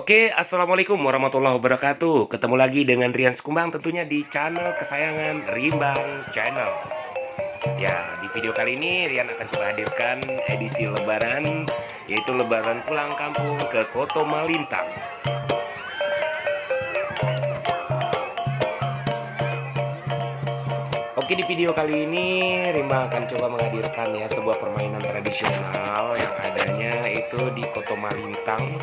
Oke, assalamualaikum warahmatullahi wabarakatuh. Ketemu lagi dengan Rian Sekumbang, tentunya di channel kesayangan Rimbang Channel. Ya, di video kali ini Rian akan coba hadirkan edisi Lebaran, yaitu Lebaran pulang kampung ke Koto Malintang. Oke, di video kali ini Rima akan coba menghadirkan ya sebuah permainan tradisional yang adanya itu di Koto Malintang,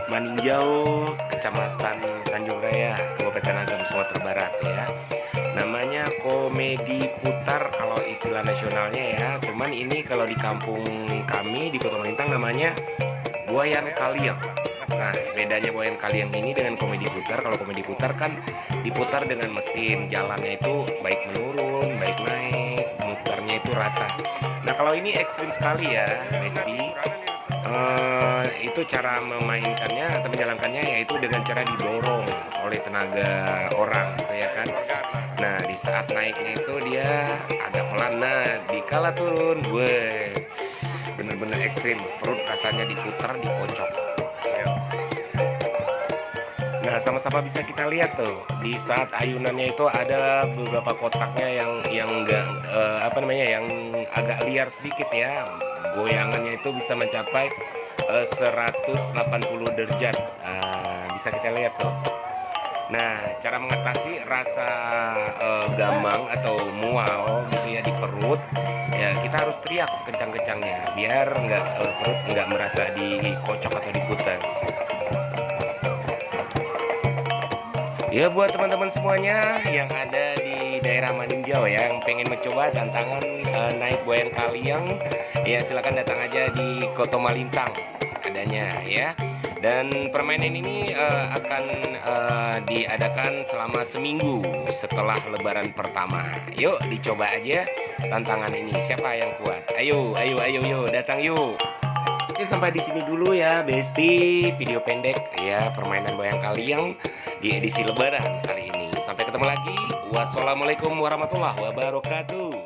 Maninjau, Kecamatan Tanjung Raya, Kabupaten Agam, Sumatera Barat ya. Namanya komedi putar kalau istilah nasionalnya ya. Cuman ini kalau di kampung kami di Kota Malintang namanya Boyan Kaliang. Nah, bedanya Boyan Kaliang ini dengan komedi putar, kalau komedi putar kan diputar dengan mesin, jalannya itu baik menurun, baik naik, mutarnya itu rata. Nah, kalau ini ekstrim sekali ya, Besti. Itu cara memainkannya atau menjalankannya yaitu dengan cara didorong oleh tenaga orang gitu ya kan. Nah, di saat naiknya itu dia agak pelan, nah dikala turun gue bener-bener ekstrim, perut rasanya diputar, dikocok. Nah, sama-sama bisa kita lihat tuh di saat ayunannya itu ada beberapa kotaknya yang enggak yang agak liar sedikit ya. Goyangannya itu bisa mencapai 180 derajat. Bisa kita lihat tuh. Nah, cara mengatasi rasa gamang atau mual gitu ya di perut, ya kita harus teriak sekencang-kencangnya biar perut nggak merasa dikocok atau diputar. Ya, buat teman-teman semuanya yang ada di daerah Maninjau ya, yang pengen mencoba tantangan naik Boyan Kaliang, ya silakan datang aja di Koto Malintang adanya ya. Dan permainan ini akan diadakan selama seminggu setelah Lebaran pertama. Yuk dicoba aja tantangan ini. Siapa yang kuat? Ayo, ayo, ayo, yuk datang yuk. Oke, sampai di sini dulu ya, Besti. Video pendek ya permainan Boyan Kaliang di edisi Lebaran kali ini. Sampai ketemu lagi. Wassalamualaikum warahmatullahi wabarakatuh.